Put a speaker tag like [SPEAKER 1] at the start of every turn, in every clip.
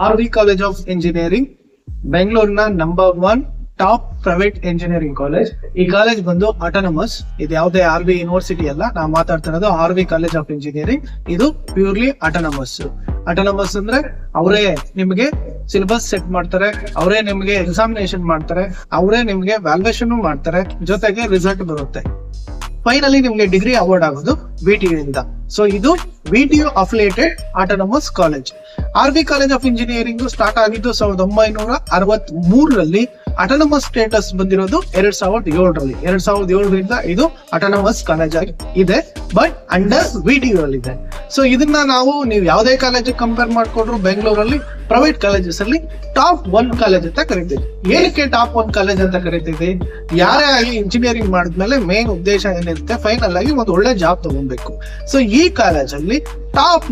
[SPEAKER 1] RV College of Engineering, ಬೆಂಗಳೂರಿನ number 1 top private engineering college. ಈ college ಬಂದು autonomous. ಇದು ಯಾವುದೇ RV ಯೂನಿವರ್ಸಿಟಿ ಅಲ್ಲ, ನಾವು ಮಾತಾಡ್ತಾ ಇರೋದು RV ಕಾಲೇಜ್ ಆಫ್ ಇಂಜಿನಿಯರಿಂಗ್. ಇದು ಪ್ಯೂರ್ಲಿ ಆಟೋನಮಸ್. ಆಟೋನಮಸ್ ಅಂದ್ರೆ ಅವರೇ ನಿಮಗೆ ಸಿಲೆಬಸ್ ಸೆಟ್ ಮಾಡ್ತಾರೆ, ಅವರೇ ನಿಮಗೆ ಎಕ್ಸಾಮಿನೇಷನ್ ಮಾಡ್ತಾರೆ, ಅವರೇ ನಿಮಗೆ ವ್ಯಾಲ್ಯೂಯೇಷನ್ ಮಾಡ್ತಾರೆ, ಜೊತೆಗೆ ರಿಸಲ್ಟ್ ಬರುತ್ತೆ. ಫೈನಲಿ ನಿಮ್ಗೆ ಡಿಗ್ರಿ ಅವಾರ್ಡ್ ಆಗೋದು VTU ಇಂದ. ಸೊ ಇದು VTU affiliated autonomous college. RV college of engineering start ಆಗಿದ್ದು 1963ರಲ್ಲಿ. ಆಟೋನಮಸ್ ಸ್ಟೇಟಸ್ ಬಂದಿರೋದು 2007ರಲ್ಲಿ. 2007ರಿಂದ ಇದು ಆಟೋನಮಸ್ ಕಾಲೇಜ್ ಆಗಿ ಇದೆ, ಬಟ್ ಅಂಡರ್ VTU ಅಲ್ಲಿ ಇದೆ. ಸೊ ಇದನ್ನ ನೀವು ಯಾವುದೇ ಕಾಲೇಜ್ ಕಂಪೇರ್ ಮಾಡ್ಕೊಂಡ್ರು ಬೆಂಗಳೂರಲ್ಲಿ ಪ್ರೈವೇಟ್ ಕಾಲೇಜಸ್ ಅಲ್ಲಿ ಟಾಪ್ 1 ಕಾಲೇಜ್ ಅಂತ ಕರಿತೀವಿ. ಏನಕ್ಕೆ ಟಾಪ್ 1 ಕಾಲೇಜ್ ಅಂತ ಕರಿತೀವಿ? ಯಾರೇ ಆಗಿ ಇಂಜಿನಿಯರಿಂಗ್ ಮಾಡಿದ್ಮೇಲೆ ಮೇನ್ ಉದ್ದೇಶ ಏನಿರುತ್ತೆ, ಫೈನಲ್ ಆಗಿ ಒಂದು ಒಳ್ಳೆ ಜಾಬ್ ತಗೊಬೇಕು. ಸೊ ಈ ಕಾಲೇಜ್ ಅಲ್ಲಿ ಟಾಪ್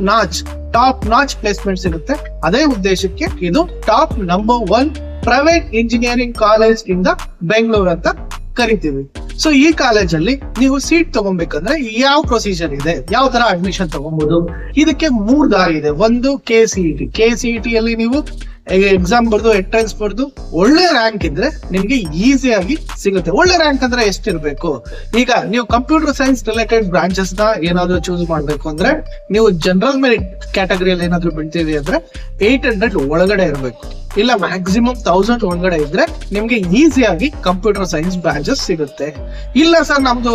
[SPEAKER 1] ನಾಚ್ ಪ್ಲೇಸ್ಮೆಂಟ್ಸ್ ಇರುತ್ತೆ. ಅದೇ ಉದ್ದೇಶಕ್ಕೆ ಇದು top number 1 private engineering college ಇಂದ ಬೆಂಗಳೂರು ಅಂತ ಕರಿತೀವಿ. ಸೊ ಈ ಕಾಲೇಜ್ ಅಲ್ಲಿ ನೀವು ಸೀಟ್ ತಗೊಬೇಕಂದ್ರೆ ಯಾವ ಪ್ರೊಸೀಜರ್ ಇದೆ, ಯಾವ ತರ ಅಡ್ಮಿಷನ್ ತಗೊಬಹುದು? ಇದಕ್ಕೆ 3 ದಾರಿ ಇದೆ. ಒಂದು KCET ಅಲ್ಲಿ ನೀವು ಎಕ್ಸಾಮ್ ಬರ್ದು ಎಂಟ್ರೆನ್ಸ್ ಬರ್ದು ಒಳ್ಳೆ ರ್ಯಾಂಕ್ ಇದ್ರೆ ನಿಮ್ಗೆ ಈಸಿಯಾಗಿ ಸಿಗುತ್ತೆ. ಒಳ್ಳೆ ರ್ಯಾಂಕ್ ಅಂದ್ರೆ ಎಷ್ಟಿರ್ಬೇಕು? ಈಗ ನೀವು ಕಂಪ್ಯೂಟರ್ ಸೈನ್ಸ್ ರಿಲೇಟೆಡ್ ಬ್ರಾಂಚಸ್ ನ ಏನಾದ್ರು ಚೂಸ್ ಮಾಡ್ಬೇಕು ಅಂದ್ರೆ, ನೀವು ಜನರಲ್ ಮೆರಿಟ್ ಕ್ಯಾಟಗರಿಯಲ್ಲಿ ಏನಾದ್ರು ಬಿಡ್ತೀವಿ ಅಂದ್ರೆ 800 ಒಳಗಡೆ ಇರಬೇಕು, ಇಲ್ಲ ಮ್ಯಾಕ್ಸಿಮಮ್ 1000 ಒಳಗಡೆ ಇದ್ರೆ ನಿಮ್ಗೆ ಈಸಿಯಾಗಿ ಕಂಪ್ಯೂಟರ್ ಸೈನ್ಸ್ ಬ್ರಾಂಚಸ್ ಸಿಗುತ್ತೆ. ಇಲ್ಲ ಸರ್ ನಮ್ದು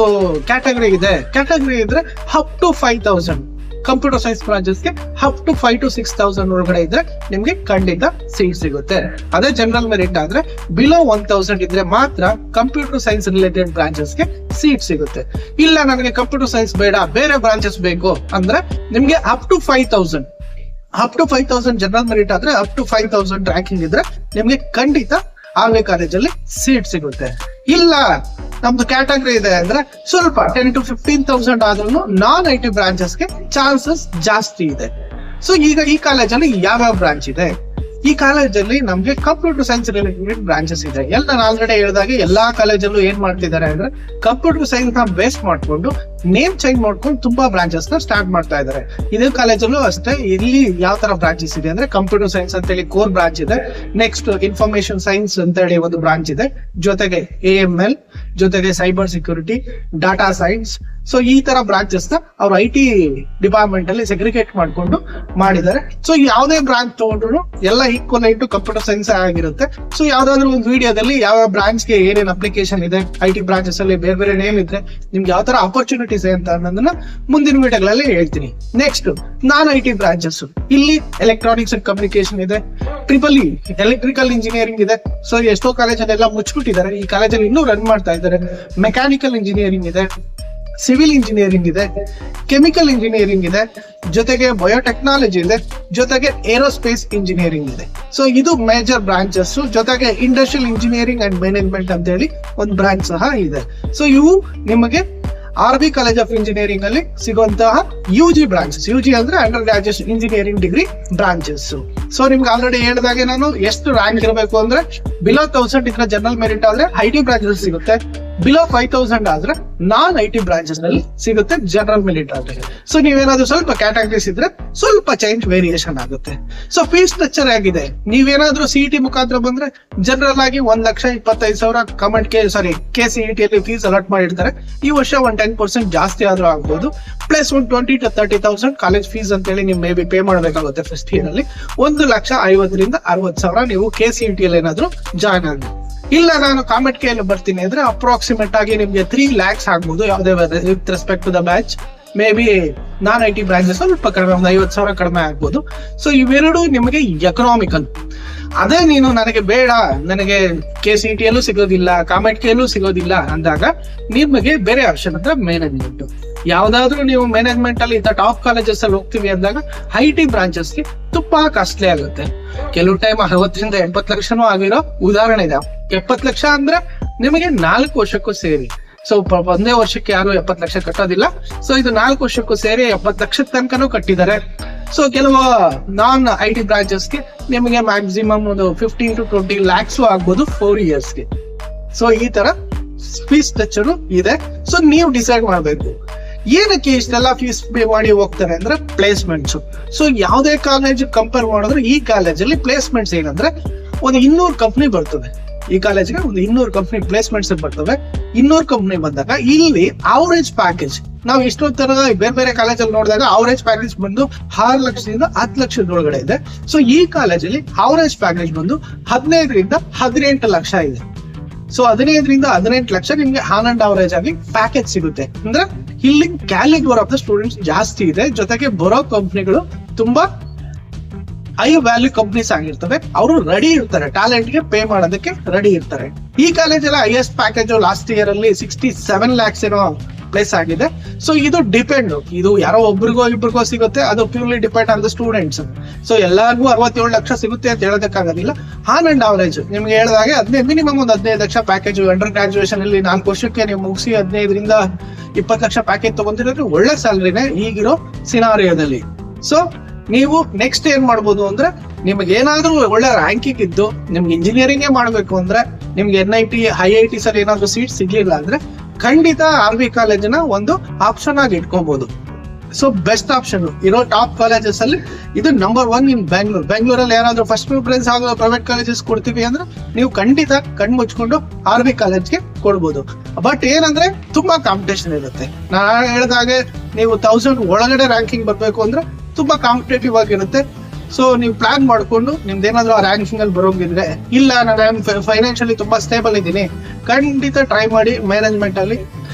[SPEAKER 1] ಕ್ಯಾಟಗರಿ ಇದ್ರೆ ಅಪ್ ಟು 5000 ಕಂಪ್ಯೂಟರ್ ಸೈನ್ಸ್ ಬ್ರಾಂಚಸ್ಗೆ ಅಪ್ ಟು 5,000 to 6,000 ಒಳಗಡೆ ಇದ್ರೆ ನಿಮ್ಗೆ ಖಂಡಿತ ಸೀಟ್ ಸಿಗುತ್ತೆ. ಅದೇ ಜನರಲ್ ಮೆರಿಟ್ ಆದ್ರೆ ಬಿಲೋ 1000 ಇದ್ರೆ ಮಾತ್ರ ಕಂಪ್ಯೂಟರ್ ಸೈನ್ಸ್ ರಿಲೇಟೆಡ್ ಬ್ರಾಂಚಸ್ಗೆ ಸೀಟ್ ಸಿಗುತ್ತೆ. ಇಲ್ಲ ನನಗೆ ಕಂಪ್ಯೂಟರ್ ಸೈನ್ಸ್ ಬೇಡ, ಬೇರೆ ಬ್ರಾಂಚಸ್ ಬೇಕು ಅಂದ್ರೆ ನಿಮ್ಗೆ ಅಪ್ ಟು 5,000 ಜನರಲ್ ಮೆರಿಟ್ ಆದ್ರೆ ಅಪ್ ಟು 5,000 ರ್ಯಾಂಕಿಂಗ್ ಇದ್ರೆ ನಿಮ್ಗೆ ಖಂಡಿತ RV ಕಾಲೇಜಲ್ಲಿ ಸೀಟ್ ಸಿಗುತ್ತೆ. ಇಲ್ಲ ನಮ್ದು ಕ್ಯಾಟಗರಿ ಇದೆ ಅಂದ್ರೆ ಸ್ವಲ್ಪ 10,000 to 15,000 ಆದ್ರೂ ನಾನ್ IT ಬ್ರಾಂಚಸ್ಗೆ ಚಾನ್ಸಸ್ ಜಾಸ್ತಿ ಇದೆ. ಸೊ ಈಗ ಈ ಕಾಲೇಜಲ್ಲಿ ಯಾವ್ಯಾವ ಬ್ರಾಂಚ್ ಇದೆ? ಈ ಕಾಲೇಜಲ್ಲಿ ನಮ್ಗೆ ಕಂಪ್ಯೂಟರ್ ಸೈನ್ಸ್ ರಿಲೇಟೆಡ್ ಬ್ರಾಂಚಸ್ ಇದೆ. ನಾನು ಆಲ್ರೆಡಿ ಹೇಳಿದಾಗೆ ಎಲ್ಲಾ ಕಾಲೇಜಲ್ಲೂ ಏನ್ ಮಾಡ್ತಿದ್ದಾರೆ ಅಂದ್ರೆ ಕಂಪ್ಯೂಟರ್ ಸೈನ್ಸ್ ನ ಬೇಸ್ ಮಾಡ್ಕೊಂಡು ನೇಮ್ ಚೇಂಜ್ ಮಾಡ್ಕೊಂಡು ತುಂಬಾ ಬ್ರಾಂಚಸ್ ನ ಸ್ಟಾರ್ಟ್ ಮಾಡ್ತಾ ಇದ್ದಾರೆ. ಇದೇ ಕಾಲೇಜಲ್ಲೂ ಅಷ್ಟೇ. ಇಲ್ಲಿ ಯಾವ ತರ ಬ್ರಾಂಚಸ್ ಇದೆ ಅಂದ್ರೆ ಕಂಪ್ಯೂಟರ್ ಸೈನ್ಸ್ ಅಂತ ಹೇಳಿ ಕೋರ್ ಬ್ರಾಂಚ್ ಇದೆ, ನೆಕ್ಸ್ಟ್ ಇನ್ಫಾರ್ಮೇಶನ್ ಸೈನ್ಸ್ ಅಂತ ಹೇಳಿ ಒಂದು ಬ್ರಾಂಚ್ ಇದೆ, ಜೊತೆಗೆ AML, ಜೊತೆಗೆ cyber security, data science. So ಈ ತರ ಬ್ರಾಂಚಸ್ ನ ಅವ್ರು IT ಡಿಪಾರ್ಟ್ಮೆಂಟ್ ಅಲ್ಲಿ ಸೆಗ್ರಿಗೇಟ್ ಮಾಡ್ಕೊಂಡು ಮಾಡಿದ್ದಾರೆ. ಸೊ ಯಾವುದೇ ಬ್ರಾಂಚ್ ತಗೊಂಡ್ರು ಎಲ್ಲ ಈಕ್ವಲ್ ಟು ಕಂಪ್ಯೂಟರ್ ಸೈನ್ಸ್ ಆಗಿರುತ್ತೆ. ಸೊ ಯಾವ್ದಾದ್ರು ಒಂದು ವಿಡಿಯೋದಲ್ಲಿ ಯಾವ ಬ್ರಾಂಚ್ ಗೆ ಏನೇನ್ ಅಪ್ಲಿಕೇಶನ್ ಇದೆ, IT ಬ್ರಾಂಚಸ್ ಅಲ್ಲಿ ಬೇರೆ ಬೇರೆ ನೇಮ್ ಇದ್ರೆ ನಿಮ್ಗೆ ಯಾವ ತರ ಆಪರ್ಚುನಿಟೀಸ್ ಅಂತ ಅನ್ನೋದನ್ನ ಮುಂದಿನ ವಿಡಿಯೋಗಳಲ್ಲಿ ಹೇಳ್ತೀನಿ. ನೆಕ್ಸ್ಟ್ ನಾನ್ IT ಬ್ರಾಂಚಸ್, ಇಲ್ಲಿ ಎಲೆಕ್ಟ್ರಾನಿಕ್ಸ್ ಅಂಡ್ ಕಮ್ಯುನಿಕೇಶನ್ ಇದೆ, EEE ಎಲೆಕ್ಟ್ರಿಕಲ್ ಇಂಜಿನಿಯರಿಂಗ್ ಇದೆ. ಸೊ ಎಷ್ಟೋ ಕಾಲೇಜಲ್ಲೆಲ್ಲ ಮುಚ್ಚಿಬಿಟ್ಟಿದ್ದಾರೆ, ಈ ಕಾಲೇಜಲ್ಲಿ ಇನ್ನೂ ರನ್ ಮಾಡ್ತಾ ಇದ್ದಾರೆ. ಮೆಕ್ಯಾನಿಕಲ್ ಇಂಜಿನಿಯರಿಂಗ್ ಇದೆ, ಸಿವಿಲ್ ಇಂಜಿನಿಯರಿಂಗ್ ಇದೆ, ಕೆಮಿಕಲ್ ಇಂಜಿನಿಯರಿಂಗ್ ಇದೆ, ಜೊತೆಗೆ ಬಯೋಟೆಕ್ನಾಲಜಿ ಇದೆ, ಜೊತೆಗೆ ಏರೋಸ್ಪೇಸ್ ಇಂಜಿನಿಯರಿಂಗ್ ಇದೆ. ಸೊ ಇದು ಮೇಜರ್ ಬ್ರಾಂಚಸ್. ಜೊತೆಗೆ ಇಂಡಸ್ಟ್ರಿಯಲ್ ಇಂಜಿನಿಯರಿಂಗ್ ಅಂಡ್ ಮ್ಯಾನೇಜ್ಮೆಂಟ್ ಅಂತ ಹೇಳಿ ಒಂದು ಬ್ರಾಂಚ್ ಸಹ ಇದೆ. ಸೊ ಇವು ನಿಮಗೆ RV ಕಾಲೇಜ್ ಆಫ್ ಇಂಜಿನಿಯರಿಂಗ್ ಅಲ್ಲಿ ಸಿಗುವಂತಹ UG ಬ್ರಾಂಚಸ್. UG ಅಂದ್ರೆ under graduate engineering degree branches. So ನಿಮ್ಗೆ ಆಲ್ರೆಡಿ ಹೇಳಿದಾಗೆ ನಾನು ಎಷ್ಟು ರ್ಯಾಂಕ್ ಇರಬೇಕು ಅಂದ್ರೆ ಬಿಲೋ 1000 ಇದ್ರೆ ಜನರಲ್ ಮೆರಿಟ್ ಆದ್ರೆ IT ಬ್ರಾಂಚಸ್ ಸಿಗುತ್ತೆ, ಬಿಲೋ 5,000 ಆದ್ರೆ ನಾನ್ IT ಬ್ರಾಂಚಸ್ ನಲ್ಲಿ ಸಿಗುತ್ತೆ ಜನರಲ್ ಮೆರಿಟ್ ಆದ್ರೆ. ಸೊ ನೀವೇನಾದ್ರೂ ಸ್ವಲ್ಪ ಕ್ಯಾಟಗರೀಸ್ ಇದ್ರೆ ಸ್ವಲ್ಪ ಚೇಂಜ್ ವೇರಿಯೇಷನ್ ಆಗುತ್ತೆ. ಸೊ ಫೀಸ್ ಸ್ಟ್ರಕ್ಚರ್ ಆಗಿದೆ. ನೀವೇನಾದ್ರೂ CET ಮುಖಾಂತರ ಬಂದ್ರೆ ಜನರಲ್ ಆಗಿ 1,25,000 KCET ಅಲ್ಲಿ ಫೀಸ್ ಅಲಾಟ್ ಮಾಡಿರ್ತಾರೆ. ಈ ವರ್ಷ 10% ಜಾಸ್ತಿ ಆದ್ರೂ ಆಗ್ಬೋದು, ಪ್ಲಸ್ 20,000 to 30,000 ಕಾಲೇಜ್ ಫೀಸ್ ಅಂತ ಹೇಳಿ ನೀವು ಮೇ ಬಿ ಪೇ ಮಾಡಬೇಕಾಗುತ್ತೆ ಫಸ್ಟ್ ಇಯರ್ ಅಲ್ಲಿ. 1,50,000 to 60,000 ನೀವು KCET ಅಲ್ಲಿ ಏನಾದ್ರೂ ಜಾಯ್ನ್ ಆಗಿ. ಇಲ್ಲ ನಾನು ಕಾಮೆಟ್ ಕೇಳಿ ಬರ್ತೀನಿ ಅಂದ್ರೆ ಅಪ್ರಾಕ್ಸಿಮೇಟ್ ಆಗಿ ನಿಮ್ಗೆ 3 lakhs ಆಗ್ಬೋದು ಯಾವುದೇ with respect to the batch. Maybe non IT branches ಸ್ವಲ್ಪ ಕಡಿಮೆ, 50,000 ಕಡಿಮೆ ಆಗ್ಬೋದು. ಸೊ ಇವೆರಡು ನಿಮಗೆ ಎಕನಾಮಿಕಲ್. ಅದೇ ನೀನು ನನಗೆ ಬೇಡ, ನನಗೆ KCET ಯಲ್ಲೂ ಸಿಗೋದಿಲ್ಲ, ಕಾಮೆಟ್ ಕೇಳೂ ಸಿಗೋದಿಲ್ಲ ಅಂದಾಗ ನಿಮಗೆ ಬೇರೆ ಆಪ್ಷನ್ ಅಂದ್ರೆ ಮ್ಯಾನೇಜ್ಮೆಂಟ್. ಯಾವ್ದಾದ್ರು ನೀವು ಮ್ಯಾನೇಜ್ಮೆಂಟ್ ಅಲ್ಲಿ ಇಂಥ ಟಾಪ್ ಕಾಲೇಜಸ್ ಅಲ್ಲಿ ಹೋಗ್ತೀವಿ ಅಂದಾಗ IT ಬ್ರಾಂಚಸ್ಗೆ ತುಂಬಾ ಕಾಸ್ಟ್ಲಿ ಆಗುತ್ತೆ. ಕೆಲವು ಟೈಮ್ 60 to 80 ಲಕ್ಷನೂ ಆಗಿರೋ ಉದಾಹರಣೆ ಇದೆ. 70 ಲಕ್ಷ ಅಂದ್ರೆ ನಿಮಗೆ 4 ವರ್ಷಕ್ಕೂ ಸೇರಿ. ಸೊ ಒಂದೇ ವರ್ಷಕ್ಕೆ ಯಾರು 70 ಲಕ್ಷ ಕಟ್ಟೋದಿಲ್ಲ. ಸೊ ಇದು 4 ವರ್ಷಕ್ಕೂ ಸೇರಿ 70 ಲಕ್ಷದ ತನಕನೂ ಕಟ್ಟಿದ್ದಾರೆ. ಸೊ ಕೆಲವು ನಾನ್ IT ಬ್ರಾಂಚಸ್ಗೆ ನಿಮಗೆ ಮ್ಯಾಕ್ಸಿಮಮ್ ಒಂದು 15 to 20 lakhs ಆಗ್ಬೋದು 4 yearsಗೆ. ಸೊ ಈ ತರ ಫೀಸ್ ಸ್ಟ್ರಕ್ಚರ್ ಇದೆ. ಸೊ ನೀವು ಡಿಸೈಡ್ ಮಾಡಬೇಕು ಏನಕ್ಕೆ ಇಷ್ಟೆಲ್ಲ ಫೀಸ್ ಪೇ ಮಾಡಿ ಹೋಗ್ತಾರೆ ಅಂದ್ರೆ ಪ್ಲೇಸ್ಮೆಂಟ್ಸ್. ಸೊ ಯಾವುದೇ ಕಾಲೇಜ್ ಕಂಪೇರ್ ಮಾಡಿದ್ರೆ ಈ ಕಾಲೇಜಲ್ಲಿ ಪ್ಲೇಸ್ಮೆಂಟ್ಸ್ ಏನಂದ್ರೆ ಒಂದು 200 ಕಂಪ್ನಿ ಬರ್ತದೆ. ಈ ಕಾಲೇಜ್ಗೆ ಒಂದು 200 ಕಂಪ್ನಿ ಪ್ಲೇಸ್ಮೆಂಟ್ಸ್ ಬರ್ತವೆ. 200 ಕಂಪ್ನಿ ಬಂದಾಗ ಇಲ್ಲಿ ಅವರೇಜ್ ಪ್ಯಾಕೇಜ್ ನಾವು ಇಷ್ಟೊತ್ತರ ಬೇರೆ ಬೇರೆ ಕಾಲೇಜಲ್ಲಿ ನೋಡಿದಾಗ ಅವರೇಜ್ ಪ್ಯಾಕೇಜ್ ಬಂದು 6 ಲಕ್ಷದಿಂದ 10 ಲಕ್ಷದ ಒಳಗಡೆ ಇದೆ. ಸೊ ಈ ಕಾಲೇಜಲ್ಲಿ ಅವರೇಜ್ ಪ್ಯಾಕೇಜ್ ಬಂದು 15ರಿಂದ 18 ಲಕ್ಷ ಇದೆ. ಸೊ 15ರಿಂದ 18 ಲಕ್ಷ ನಿಮ್ಗೆ ಆನ್ ಅಂಡ್ ಅವರೇಜ್ ಆಗಿ ಪ್ಯಾಕೇಜ್ ಸಿಗುತ್ತೆ. ಅಂದ್ರೆ ಇಲ್ಲಿ ಕ್ಯಾಲಿಬರ್ ಆಫ್ ದ ಸ್ಟೂಡೆಂಟ್ಸ್ ಜಾಸ್ತಿ ಇದೆ, ಜೊತೆಗೆ ಬರೋ ಕಂಪ್ನಿಗಳು ತುಂಬಾ ಹೈ ವ್ಯಾಲ್ಯೂ ಕಂಪ್ನೀಸ್ ಆಗಿರ್ತವೆ. ಅವರು ರೆಡಿ ಇರ್ತಾರೆ, ಟ್ಯಾಲೆಂಟ್ ಗೆ ಪೇ ಮಾಡೋದಕ್ಕೆ ರೆಡಿ ಇರ್ತಾರೆ. ಈ ಕಾಲೇಜಲ್ಲಿ ಹೈಯೆಸ್ಟ್ ಪ್ಯಾಕೇಜ್ ಲಾಸ್ಟ್ ಇಯರ್ ಅಲ್ಲಿ 67 lakhs ಏನೋ ಪ್ಲೇಸ್ ಆಗಿದೆ. ಸೊ ಇದು ಡಿಪೆಂಡ್, ಇದು ಯಾರೋ ಒಬ್ರಿಗೋ ಇಬ್ರಿಗೋ ಸಿಗುತ್ತೆ, ಅದು purely depend on the students. So ಎಲ್ಲರಿಗೂ 67 ಲಕ್ಷ ಸಿಗುತ್ತೆ ಅಂತ ಹೇಳೋದಕ್ಕಾಗೋದಿಲ್ಲ. ಆನ್ ಅಂಡ್ ಅವರೇಜ್ ನಿಮ್ಗೆ ಹೇಳಿದಾಗೆ 15 ಮಿನಿಮಮ್ ಒಂದು 15 ಲಕ್ಷ ಪ್ಯಾಕೇಜ್ ಅಂಡರ್ ಗ್ರಾಜುಯೇಷನ್ ಅಲ್ಲಿ 4 ವರ್ಷಕ್ಕೆ ನೀವು ಮುಗಿಸಿ 15ರಿಂದ 20 ಲಕ್ಷ ಪ್ಯಾಕೇಜ್ ತಗೊಂತಿರೋದ್ರೆ ಒಳ್ಳೆ ಸ್ಯಾಲರಿನೇ ಈಗಿರೋ ಸಿನಾರಿಯೋದಲ್ಲಿ. ಸೊ ನೀವು ನೆಕ್ಸ್ಟ್ ಏನ್ ಮಾಡ್ಬೋದು ಅಂದ್ರೆ, ನಿಮ್ಗೆ ಏನಾದ್ರೂ ಒಳ್ಳೆ ರ್ಯಾಂಕಿಂಗ್ ಇದ್ದು ನಿಮ್ಗೆ ಇಂಜಿನಿಯರಿಂಗ್ ಮಾಡ್ಬೇಕು ಅಂದ್ರೆ, ನಿಮ್ಗೆ NIT IITs ಅಲ್ಲಿ ಏನಾದ್ರು ಸೀಟ್ ಸಿಗ್ಲಿಲ್ಲ ಅಂದ್ರೆ ಖಂಡಿತ RV ಕಾಲೇಜಿನ ಒಂದು ಆಪ್ಷನ್ ಆಗಿ ಇಟ್ಕೊಬಹುದು. ಸೊ ಬೆಸ್ಟ್ ಆಪ್ಷನ್ ಇರೋ ಟಾಪ್ ಕಾಲೇಜಸ್ ಅಲ್ಲಿ ಇದು ನಂಬರ್ 1 ಇನ್ ಬ್ಯಾಂಗ್ಳೂರ್. ಬ್ಯಾಂಗ್ಳೂರಲ್ಲಿ ಯಾರಾದ್ರೂ ಫಸ್ಟ್ ಪ್ರಿಫರೆನ್ಸ್ ಆಗೋ ಪ್ರೈವೇಟ್ ಕಾಲೇಜಸ್ ಕೊಡ್ತೀವಿ ಅಂದ್ರೆ ನೀವು ಖಂಡಿತ ಕಣ್ ಮುಚ್ಕೊಂಡು RV ಕಾಲೇಜ್ಗೆ ಕೊಡ್ಬೋದು. ಬಟ್ ಏನಂದ್ರೆ ತುಂಬಾ ಕಾಂಪಿಟೇಷನ್ ಇರುತ್ತೆ. ನಾನು ಹೇಳಿದಾಗೆ ನೀವು 1000 ಒಳಗಡೆ ರ್ಯಾಂಕಿಂಗ್ ಬರ್ಬೇಕು ಅಂದ್ರೆ ತುಂಬಾ ಕಾಂಪಿಟೇಟಿವ್ ಆಗಿರುತ್ತೆ. ಸೊ ನೀವು ಪ್ಲಾನ್ ಮಾಡ್ಕೊಂಡು ನಿಮ್ದೇನಾದ್ರೂ ಆ ರ್ಯಾಂಕಿಂಗ್ ಅಲ್ಲಿ ಬರೋಂಗಿದ್ರೆ, ಇಲ್ಲ ನಾನು ಫೈನಾನ್ಷಿಯಲಿ ತುಂಬಾ ಸ್ಟೇಬಲ್ ಇದ್ದೀನಿ, ಖಂಡಿತ ಟ್ರೈ ಮಾಡಿ ಮ್ಯಾನೇಜ್ಮೆಂಟ್ ಅಲ್ಲಿ.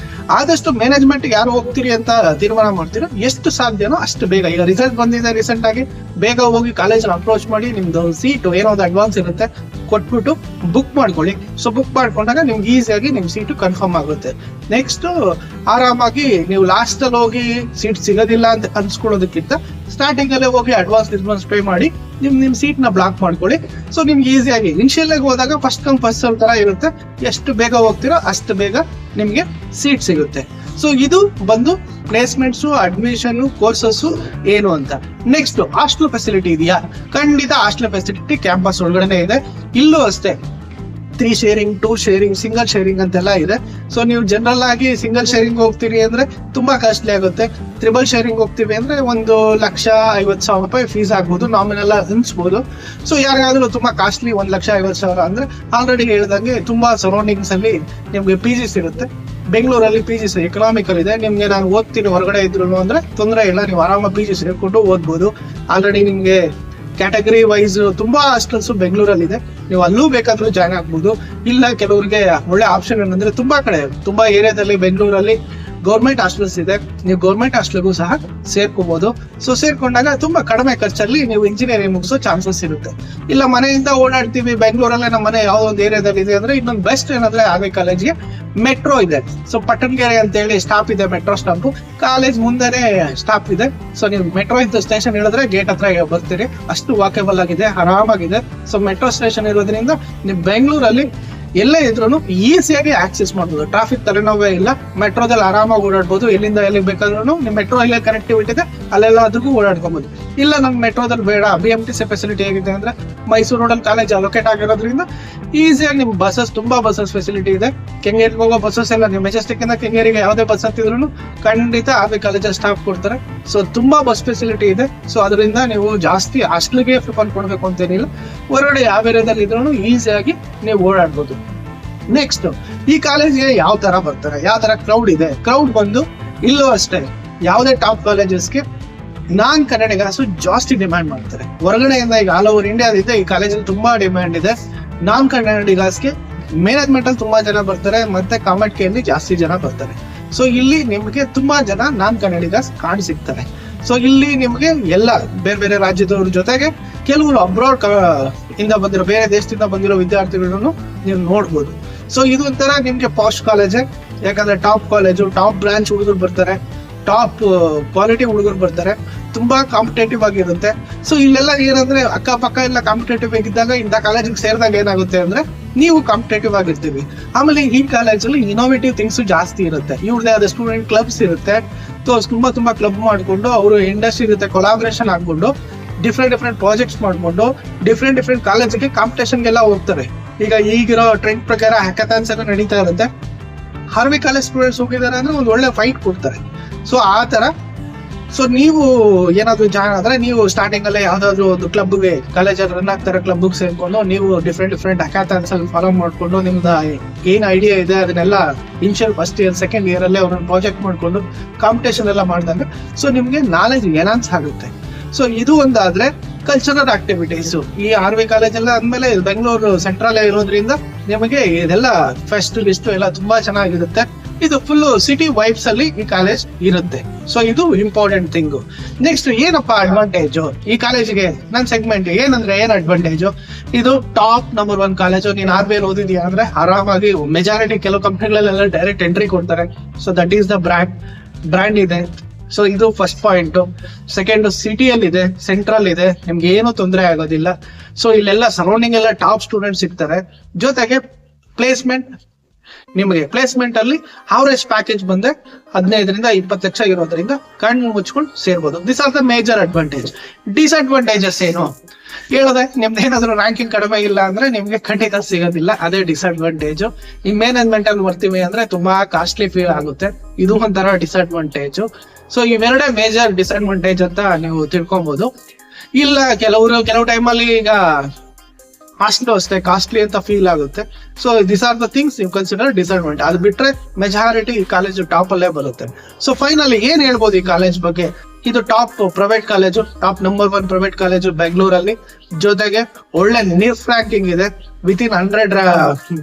[SPEAKER 1] ಆದಷ್ಟು ಮ್ಯಾನೇಜ್ಮೆಂಟ್ ಯಾರು ಹೋಗ್ತೀರಿ ಅಂತ ತೀರ್ಮಾನ ಮಾಡ್ತೀರೋ ಎಷ್ಟು ಸಾಧ್ಯನೋ ಅಷ್ಟು ಬೇಗ. ಈಗ ರಿಸಲ್ಟ್ ಬಂದಿದೆ ರೀಸೆಂಟ್ ಆಗಿ, ಬೇಗ ಹೋಗಿ ಕಾಲೇಜ್ ಅಪ್ರೋಚ್ ಮಾಡಿ ನಿಮ್ದು ಸೀಟು ಏನೋ ಒಂದು ಅಡ್ವಾನ್ಸ್ ಇರುತ್ತೆ ಕೊಟ್ಬಿಟ್ಟು ಬುಕ್ ಮಾಡ್ಕೊಳ್ಳಿ. ಸೊ ಬುಕ್ ಮಾಡ್ಕೊಂಡಾಗ ನಿಮ್ಗೆ ಈಸಿಯಾಗಿ ನಿಮ್ ಸೀಟು ಕನ್ಫರ್ಮ್ ಆಗುತ್ತೆ. ನೆಕ್ಸ್ಟ್ ಆರಾಮಾಗಿ ನೀವು ಲಾಸ್ಟ್ ಅಲ್ಲಿ ಹೋಗಿ ಸೀಟ್ ಸಿಗೋದಿಲ್ಲ ಅಂತ ಅನ್ಸ್ಕೊಳ್ಳೋದಕ್ಕಿಂತ ಸ್ಟಾರ್ಟಿಂಗ್ ಅಲ್ಲೇ ಹೋಗಿ ಅಡ್ವಾನ್ಸ್ ಪೇ ಮಾಡಿ ನಿಮ್ ಸೀಟ್ ನ ಬ್ಲಾಕ್ ಮಾಡ್ಕೊಳ್ಳಿ. ಸೊ ನಿಮ್ಗೆ ಈಸಿಯಾಗಿ ಇನಿಷಿಯಲ್ ಆಗಿ ಹೋದಾಗ ಫಸ್ಟ್ ಕಮ್ ಫಸ್ಟ್ ಸರ್ವ್ ತರ ಇರುತ್ತೆ. ಎಷ್ಟು ಬೇಗ ಹೋಗ್ತೀರೋ ಅಷ್ಟು ಬೇಗ ನಿಮ್ಗೆ ಸೀಟ್ ಸಿಗುತ್ತೆ. ಸೊ ಇದು ಬಂದು ಪ್ಲೇಸ್ಮೆಂಟ್ಸ್, ಅಡ್ಮಿಷನ್, ಕೋರ್ಸಸ್ ಏನು ಅಂತ. ನೆಕ್ಸ್ಟ್ ಹಾಸ್ಟೆಲ್ ಫೆಸಿಲಿಟಿ ಇದೆಯಾ? ಖಂಡಿತ ಹಾಸ್ಟೆಲ್ ಫೆಸಿಲಿಟಿ ಕ್ಯಾಂಪಸ್ ಒಳಗಡೆ ಇದೆ. ಇಲ್ಲೂ ಅಷ್ಟೇ 3 sharing, 2 sharing, ಸಿಂಗಲ್ ಶೇರಿಂಗ್ ಅಂತೆಲ್ಲ ಇದೆ. ಸೊ ನೀವು ಜನರಲ್ ಆಗಿ ಸಿಂಗಲ್ ಶೇರಿಂಗ್ ಹೋಗ್ತೀರಿ ಅಂದ್ರೆ ತುಂಬಾ ಕಾಸ್ಟ್ಲಿ ಆಗುತ್ತೆ. ಟ್ರಿಬಲ್ ಶೇರಿಂಗ್ ಹೋಗ್ತೀವಿ ಅಂದ್ರೆ 1,50,000 ರೂಪಾಯಿ ಫೀಸ್ ಆಗ್ಬೋದು, ನಾಮಿನಲ್ ಅನ್ಸ್ಬೋದು. ಸೊ ಯಾರಿಗಾದ್ರೂ ತುಂಬಾ ಕಾಸ್ಟ್ಲಿ 1,50,000 ಅಂದ್ರೆ ಆಲ್ರೆಡಿ ಹೇಳ್ದಂಗೆ ತುಂಬಾ ಸರೌಂಡಿಂಗ್ಸ್ ಅಲ್ಲಿ ನಿಮ್ಗೆ PGs ಇರುತ್ತೆ. ಬೆಂಗಳೂರಲ್ಲಿ PGs ಎಕನಾಮಿಕಲ್ ಇದೆ. ನಿಮ್ಗೆ ನಾನು ಓದ್ತೀನಿ ಹೊರಗಡೆ ಇದ್ರು ಅಂದ್ರೆ ತೊಂದರೆ ಇಲ್ಲ, ನೀವು ಆರಾಮ PGs ಸೇರ್ಕೊಂಡು ಓದ್ಬೋದು. ಆಲ್ರೆಡಿ ನಿಮ್ಗೆ ಕ್ಯಾಟಗರಿ ವೈಸ್ ತುಂಬಾ ಹಾಸ್ಟೆಲ್ಸ್ ಬೆಂಗಳೂರಲ್ಲಿ ಇದೆ, ನೀವು ಅಲ್ಲೂ ಬೇಕಾದ್ರೂ ಜಾಯ್ನ್ ಆಗ್ಬೋದು. ಇಲ್ಲ ಕೆಲವರಿಗೆ ಒಳ್ಳೆ ಆಪ್ಷನ್ ಏನಂದ್ರೆ ತುಂಬಾ ಏರಿಯಾದಲ್ಲಿ ಬೆಂಗಳೂರಲ್ಲಿ ಗೌರ್ಮೆಂಟ್ ಹಾಸ್ಟೆಲ್ಸ್ ಇದೆ, ನೀವು ಗೌರ್ಮೆಂಟ್ ಹಾಸ್ಟೆಲ್ಗೂ ಸಹ ಸೇರ್ಕೋಬಹುದು. ಸೊ ಸೇರ್ಕೊಂಡಾಗ ತುಂಬಾ ಕಡಿಮೆ ಖರ್ಚಲ್ಲಿ ನೀವು ಇಂಜಿನಿಯರಿಂಗ್ ಮುಗಿಸೋ ಚಾನ್ಸಸ್ ಇರುತ್ತೆ. ಇಲ್ಲ ಮನೆಯಿಂದ ಓಡಾಡ್ತೀವಿ, ಬೆಂಗಳೂರಲ್ಲೇ ನಮ್ಮ ಮನೆ ಯಾವುದೋ ಒಂದು ಏರಿಯಾದಲ್ಲಿ ಇದೆ ಅಂದ್ರೆ ಇನ್ನೊಂದು ಬೆಸ್ಟ್ ಏನಂದ್ರೆ RV ಕಾಲೇಜ್ಗೆ ಮೆಟ್ರೋ ಇದೆ. ಸೊ ಪಟ್ಟಣಗೆರೆ ಅಂತ ಹೇಳಿ ಸ್ಟಾಪ್ ಇದೆ, ಮೆಟ್ರೋ ಸ್ಟಾಪ್ ಕಾಲೇಜ್ ಮುಂದೆನೆ ಸ್ಟಾಪ್ ಇದೆ. ಸೊ ನೀವು ಮೆಟ್ರೋ ಇಂದ ಸ್ಟೇಷನ್ ಹೇಳಿದ್ರೆ ಗೇಟ್ ಹತ್ರ ಬರ್ತೀರಿ, ಅಷ್ಟು ವಾಕೇಬಲ್ ಆಗಿದೆ, ಆರಾಮಾಗಿದೆ. ಸೊ ಮೆಟ್ರೋ ಸ್ಟೇಷನ್ ಇರೋದ್ರಿಂದ ನೀವು ಬೆಂಗಳೂರಲ್ಲಿ ಎಲ್ಲೇ ಇದ್ರೂ ಈಸಿಯಾಗಿ ಆಕ್ಸೆಸ್ ಮಾಡ್ಬೋದು. ಟ್ರಾಫಿಕ್ ತಲೆನೋವೇ ಇಲ್ಲ, ಮೆಟ್ರೋದಲ್ಲಿ ಆರಾಮಾಗಿ ಓಡಾಡ್ಬೋದು. ಎಲ್ಲಿಂದ ಎಲ್ಲಿಗೆ ಬೇಕಾದ್ರೂ ನಿಮ್ ಮೆಟ್ರೋ ಇಲ್ಲೇ ಕನೆಕ್ಟಿವಿಟಿ ಇದೆ, ಅಲ್ಲೆಲ್ಲ ಅದಕ್ಕೂ ಓಡಾಡ್ಕೋಬಹುದು. ಇಲ್ಲ ನಮ್ಗೆ ಮೆಟ್ರೋದಲ್ಲಿ ಬೇಡ, BMTC ಫೆಸಿಲಿಟಿ ಹೇಗಿದೆ ಅಂದ್ರೆ ಮೈಸೂರು ರೋಡಲ್ಲಿ ಕಾಲೇಜ್ ಅಲೋಕೇಟ್ ಆಗಿರೋದ್ರಿಂದ ಈಸಿಯಾಗಿ ನಿಮ್ ತುಂಬಾ ಬಸ್ಸಸ್ ಫೆಸಿಲಿಟಿ ಇದೆ. ಕೆಂಗೇರಿಗೆ ಹೋಗೋ ಬಸ್ಸಸ್ ಎಲ್ಲ ನೀವು ಮೆಜೆಸ್ಟಿಕ್ ಇಂದ ಕೆಂಗೇರಿಗೆ ಯಾವುದೇ ಬಸ್ ಹತ್ತಿದ್ರು ಖಂಡಿತ RV ಕಾಲೇಜಲ್ಲಿ ಸ್ಟಾಪ್ ಕೊಡ್ತಾರೆ. ಸೊ ತುಂಬಾ ಬಸ್ ಫೆಸಿಲಿಟಿ ಇದೆ. ಸೊ ಅದರಿಂದ ನೀವು ಜಾಸ್ತಿ ಹಾಸ್ಟೆಲ್ಗೆ ಪ್ರಿಫರ್ ಕೊಡ್ಬೇಕು ಅಂತೇನಿಲ್ಲ, ಹೊರಗಡೆ ಯಾವ ಏರಿಯಾದಲ್ಲಿ ಇದ್ರೂ ಈಸಿಯಾಗಿ ನೀವು ಓಡಾಡ್ಬೋದು. ನೆಕ್ಸ್ಟ್ ಈ ಕಾಲೇಜ್ಗೆ ಯಾವ ತರ ಬರ್ತಾರೆ, ಯಾವ ತರ ಕ್ರೌಡ್ ಇದೆ. ಕ್ರೌಡ್ ಬಂದು ಇಲ್ಲೂ ಅಷ್ಟೇ, ಯಾವುದೇ ಟಾಪ್ ಕಾಲೇಜಸ್ಗೆ ನಾನ್ ಕನ್ನಡಿಗರ್ಸ್ ಜಾಸ್ತಿ ಡಿಮ್ಯಾಂಡ್ ಮಾಡ್ತಾರೆ. ಹೊರಗಡೆಯಿಂದ ಈಗ ಆಲ್ ಓವರ್ ಇಂಡಿಯಾದಿಂದ ಈ ಕಾಲೇಜಲ್ಲಿ ತುಂಬಾ ಡಿಮ್ಯಾಂಡ್ ಇದೆ. ನಾನ್ ಕನ್ನಡಿಗರ್ಸ್ಗೆ ಮ್ಯಾನೇಜ್ಮೆಂಟ್ ಅಲ್ಲಿ ತುಂಬಾ ಜನ ಬರ್ತಾರೆ, ಮತ್ತೆ ಕಾಮೆಂಟ್ ಕೇಳಿ ಜಾಸ್ತಿ ಜನ ಬರ್ತಾರೆ. ಸೊ ಇಲ್ಲಿ ನಿಮ್ಗೆ ತುಂಬಾ ಜನ ನಾನ್ ಕನ್ನಡಿಗರ್ಸ್ ಕಾಣ್ ಸಿಗ್ತಾರೆ. ಸೊ ಇಲ್ಲಿ ನಿಮ್ಗೆ ಎಲ್ಲ ಬೇರೆ ಬೇರೆ ರಾಜ್ಯದವ್ರ ಜೊತೆಗೆ ಕೆಲವರು ಅಬ್ರಾಡ್ ಇಂದ ಬಂದಿರೋ, ಬೇರೆ ದೇಶದಿಂದ ಬಂದಿರೋ ವಿದ್ಯಾರ್ಥಿಗಳನ್ನು ನೀವು ನೋಡ್ಬೋದು. ಸೊ ಇದು ಒಂಥರ ನಿಮ್ಗೆ ಪಾಸ್ಟ್ ಕಾಲೇಜ್, ಯಾಕಂದ್ರೆ ಟಾಪ್ ಕಾಲೇಜು, ಟಾಪ್ ಬ್ರಾಂಚ್ ಹುಡುಗರು ಬರ್ತಾರೆ, ಟಾಪ್ ಕ್ವಾಲಿಟಿ ಹುಡುಗರು ಬರ್ತಾರೆ, ತುಂಬಾ ಕಾಂಪಿಟೇಟಿವ್ ಆಗಿರುತ್ತೆ. ಸೊ ಇಲ್ಲೆಲ್ಲ ಏನಂದ್ರೆ ಅಕ್ಕಪಕ್ಕ ಎಲ್ಲ ಕಾಂಪಿಟೇಟಿವ್ ಆಗಿದ್ದಾಗ ಇಂಥ ಕಾಲೇಜಿಗೆ ಸೇರಿದಾಗ ಏನಾಗುತ್ತೆ ಅಂದ್ರೆ ನೀವು ಕಾಂಪಿಟೇಟಿವ್ ಆಗಿರ್ತೀವಿ. ಆಮೇಲೆ ಈ ಕಾಲೇಜಲ್ಲಿ ಇನೋವೇಟಿವ್ ಥಿಂಗ್ಸ್ ಜಾಸ್ತಿ ಇರುತ್ತೆ. ಇವ್ರದೇ ಆದ ಸ್ಟೂಡೆಂಟ್ ಕ್ಲಬ್ಸ್ ಇರುತ್ತೆ. ತುಂಬಾ ಕ್ಲಬ್ ಮಾಡ್ಕೊಂಡು ಅವರು ಇಂಡಸ್ಟ್ರಿ ಜೊತೆ ಕೊಲಾಬ್ರೇಷನ್ ಆಗ್ಕೊಂಡು ಡಿಫ್ರೆಂಟ್ ಪ್ರಾಜೆಕ್ಟ್ಸ್ ಮಾಡ್ಕೊಂಡು ಡಿಫ್ರೆಂಟ್ ಕಾಲೇಜಿಗೆ ಕಾಂಪಿಟೇಷನ್ಗೆಲ್ಲ ಹೋಗ್ತಾರೆ. ಈಗ ಈಗಿರೋ ಟ್ರೆಂಡ್ ಪ್ರಕಾರ ಹ್ಯಾಕಥಾನ್ಸ್ ಎಲ್ಲ ನಡೀತಾ ಇರುತ್ತೆ. RV ಕಾಲೇಜ್ ಸ್ಟೂಡೆಂಟ್ಸ್ ಹೋಗಿದ್ದಾರೆ ಅಂದ್ರೆ ಒಂದು ಒಳ್ಳೆ ಫೈಟ್ ಕೊಡ್ತಾರೆ. ಸೊ ಆ ತರ ಸೊ ನೀವು ಏನಾದ್ರು ಜಾಯ್ನ್ ಆದ್ರೆ ನೀವು ಸ್ಟಾರ್ಟಿಂಗ್ ಅಲ್ಲೇ ಯಾವ್ದಾದ್ರು ಒಂದು ಕ್ಲಬ್ಗೆ ಕಾಲೇಜಲ್ಲಿ ರನ್ ಆಗ್ತಾರೆ ಕ್ಲಬ್ಗೆ ಸೇರ್ಕೊಂಡು ನೀವು ಡಿಫ್ರೆಂಟ್ ಹ್ಯಾಕಾಥಾನ್ಸ್ ಅಲ್ಲಿ ಫಾಲೋ ಮಾಡ್ಕೊಂಡು ನಿಮ್ದು ಏನ್ ಐಡಿಯಾ ಇದೆ ಅದನ್ನೆಲ್ಲ initial first year second year ಅಲ್ಲೇ ಅವ್ರನ್ನ ಪ್ರಾಜೆಕ್ಟ್ ಮಾಡ್ಕೊಂಡು ಕಾಂಪಿಟೇಷನ್ ಎಲ್ಲ ಮಾಡಿದಾಗ ಸೊ ನಿಮ್ಗೆ ನಾಲೆಜ್ ಎನ್ಹಾನ್ಸ್ ಆಗುತ್ತೆ. ಸೊ ಇದು ಒಂದಾದ್ರೆ ಕಲ್ಚರಲ್ ಆಕ್ಟಿವಿಟೀಸ್ ಈ RV ಕಾಲೇಜ್ ಎಲ್ಲ ಅಂದ್ಮೇಲೆ ಬೆಂಗಳೂರು ಸೆಂಟ್ರಲ್ ಇರೋದ್ರಿಂದ ನಿಮಗೆ ಇದೆಲ್ಲ ಫೆಸ್ಟ್ ಲಿಸ್ಟ್ ಎಲ್ಲ ತುಂಬಾ ಚೆನ್ನಾಗಿರುತ್ತೆ. ಇದು ಫುಲ್ ಸಿಟಿ ವೈಬ್ಸ್ ಅಲ್ಲಿ ಈ ಕಾಲೇಜ್ ಇರುತ್ತೆ. ಸೊ ಇದು ಇಂಪಾರ್ಟೆಂಟ್ ಥಿಂಗ್. ನೆಕ್ಸ್ಟ್ ಏನಪ್ಪಾ ಅಡ್ವಾಂಟೇಜ್ ಈ ಕಾಲೇಜಿಗೆ ನನ್ನ ಸೆಗ್ಮೆಂಟ್ ಏನಂದ್ರೆ ಏನ್ ಅಡ್ವಾಂಟೇಜ್, ಇದು ಟಾಪ್ ನಂಬರ್ 1 ಕಾಲೇಜು. ನೀನ್ RV ಓದಿದ್ಯಾ ಅಂದ್ರೆ ಆರಾಮಾಗಿ ಮೆಜಾರಿಟಿ ಕೆಲವು ಕಂಪ್ನಿಗಳೆಲ್ಲ ಡೈರೆಕ್ಟ್ ಎಂಟ್ರಿ ಕೊಡ್ತಾರೆ. So that is the brand ಇದೆ. ಸೊ ಇದು ಫಸ್ಟ್ ಪಾಯಿಂಟ್. ಸೆಕೆಂಡ್ ಸಿಟಿಯಲ್ಲಿ ಇದೆ, ಸೆಂಟ್ರಲ್ ಇದೆ, ನಿಮ್ಗೆ ಏನು ತೊಂದರೆ ಆಗೋದಿಲ್ಲ. ಸೊ ಇಲ್ಲೆಲ್ಲ ಸರೌಂಡಿಂಗ್ ಎಲ್ಲ ಟಾಪ್ ಸ್ಟೂಡೆಂಟ್ಸ್ ಸಿಗ್ತಾರೆ. ಜೊತೆಗೆ ನಿಮಗೆ ಪ್ಲೇಸ್ಮೆಂಟ್ ಅಲ್ಲಿ ಅವರೇಜ್ ಪ್ಯಾಕೇಜ್ ಬಂದ್ರೆ 15ರಿಂದ 20 ಲಕ್ಷ ಇರೋದ್ರಿಂದ ಕಣ್ಣು ಮುಚ್ಕೊಂಡು ಸೇರ್ಬೋದು. This are the major advantage. Disadvantages ಏನು ಹೇಳದೆ, ನಿಮ್ದು ಏನಾದ್ರು ರ್ಯಾಂಕಿಂಗ್ ಕಡಿಮೆ ಇಲ್ಲ ಅಂದ್ರೆ ನಿಮ್ಗೆ ಖಂಡಿತ ಸಿಗೋದಿಲ್ಲ, ಅದೇ ಡಿಸ್ಅಡ್ವಾಂಟೇಜ್. ಈ ಮ್ಯಾನೇಜ್ಮೆಂಟ್ ಅಲ್ಲಿ ಬರ್ತೀವಿ ಅಂದ್ರೆ ತುಂಬಾ ಕಾಸ್ಟ್ಲಿ ಫೀಲ್ ಆಗುತ್ತೆ, ಇದು ಒಂಥರ ಡಿಸ್ಅಡ್ವಾಂಟೇಜ್. ಸೊ ಇವೆರಡೇ ಮೇಜರ್ ಡಿಸ್ಅಡ್ವಾಂಟೇಜ್ ಅಂತ ನೀವು ತಿಳ್ಕೊಬಹುದು. ಇಲ್ಲ ಕೆಲವು ಟೈಮಲ್ಲಿ ಈಗ ಹಾಸ್ಟೆಲ್ ಅಷ್ಟೇ ಕಾಸ್ಟ್ಲಿ ಅಂತ ಫೀಲ್ ಆಗುತ್ತೆ. So this are the things you consider disadvantage. ಅದು ಬಿಟ್ರೆ ಮೆಜಾರಿಟಿ ಈ ಕಾಲೇಜು ಟಾಪ್ ಅಲ್ಲೇ ಬರುತ್ತೆ. ಸೊ ಫೈನಲಿ ಏನ್ ಹೇಳ್ಬೋದು ಈ ಕಾಲೇಜ್ ಬಗ್ಗೆ, ಇದು top private college, top number 1 private college ಬೆಂಗಳೂರಲ್ಲಿ. ಜೊತೆಗೆ ಒಳ್ಳೆ ನೀರ್ ರ್ಯಾಂಕಿಂಗ್ ಇದೆ, ವಿತಿನ್ 100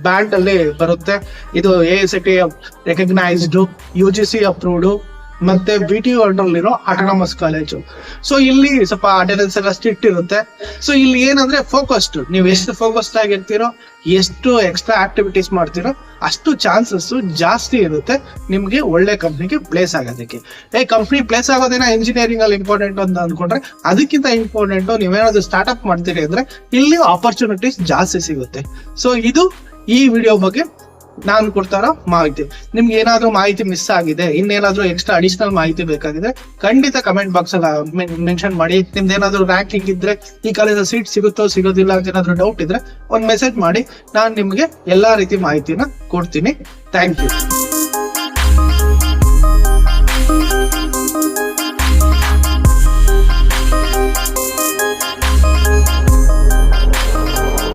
[SPEAKER 1] ಬ್ಯಾಂಡ್ ಅಲ್ಲಿ ಬರುತ್ತೆ. ಇದು AICTE ರೆಕಗ್ನೈಸ್ಡ್, UGC ಅಪ್ರೂವ್ಡ್ ಮತ್ತೆ BTU ಅಂಡರ್ಲಿರೋ ಆಟೋನಮಸ್ ಕಾಲೇಜು. ಸೊ ಇಲ್ಲಿ ಸ್ವಲ್ಪ ಅಟೆಂಡೆನ್ಸ್ ಎಲ್ಲ ಸ್ಟ್ರಿಕ್ಟ್ ಇರುತ್ತೆ. ಸೊ ಇಲ್ಲಿ ಏನಂದ್ರೆ ಫೋಕಸ್ಡ್, ನೀವು ಎಷ್ಟು ಫೋಕಸ್ಡ್ ಆಗಿರ್ತೀರೋ, ಎಷ್ಟು ಎಕ್ಸ್ಟ್ರಾ ಆಕ್ಟಿವಿಟೀಸ್ ಮಾಡ್ತೀರೋ ಅಷ್ಟು ಚಾನ್ಸಸ್ ಜಾಸ್ತಿ ಇರುತ್ತೆ ನಿಮ್ಗೆ ಒಳ್ಳೆ ಕಂಪ್ನಿಗೆ ಪ್ಲೇಸ್ ಆಗೋದಕ್ಕೆ. ಕಂಪ್ನಿ ಪ್ಲೇಸ್ ಆಗೋದೇನ ಇಂಜಿನಿಯರಿಂಗ್ ಅಲ್ಲಿ ಇಂಪಾರ್ಟೆಂಟ್ ಅಂತ ಅಂದ್ಕೊಂಡ್ರೆ ಅದಕ್ಕಿಂತ ಇಂಪಾರ್ಟೆಂಟ್ ನೀವೇನಾದ್ರು ಸ್ಟಾರ್ಟ್ಅಪ್ ಮಾಡ್ತೀರಿ ಅಂದ್ರೆ ಇಲ್ಲಿ ಆಪರ್ಚುನಿಟೀಸ್ ಜಾಸ್ತಿ ಸಿಗುತ್ತೆ. ಸೊ ಇದು ಈ ವಿಡಿಯೋ ಬಗ್ಗೆ ನಾನು ಕೊಡ್ತಾರೋ ಮಾಹಿತಿ. ನಿಮ್ಗೆ ಏನಾದ್ರೂ ಮಾಹಿತಿ ಮಿಸ್ ಆಗಿದೆ, ಇನ್ನೇನಾದ್ರೂ ಎಕ್ಸ್ಟ್ರಾ ಅಡಿಷನಲ್ ಮಾಹಿತಿ ಬೇಕಾಗಿದೆ, ಖಂಡಿತ ಕಮೆಂಟ್ ಬಾಕ್ಸ್ ಅಲ್ಲಿ ಮೆನ್ಷನ್ ಮಾಡಿ. ನಿಮ್ದು ಏನಾದ್ರು ರ್ಯಾಂಕಿಂಗ್ ಇದ್ರೆ, ಈ ಕಾಲೇಜಲ್ಲಿ ಸೀಟ್ ಸಿಗುತ್ತೋ ಸಿಗೋದಿಲ್ಲ ಅಂತ ಏನಾದ್ರು ಡೌಟ್ ಇದ್ರೆ ಒಂದು ಮೆಸೇಜ್ ಮಾಡಿ, ನಾನು ನಿಮ್ಗೆ ಎಲ್ಲಾ ರೀತಿ ಮಾಹಿತಿನ ಕೊಡ್ತೀನಿ. Thank you.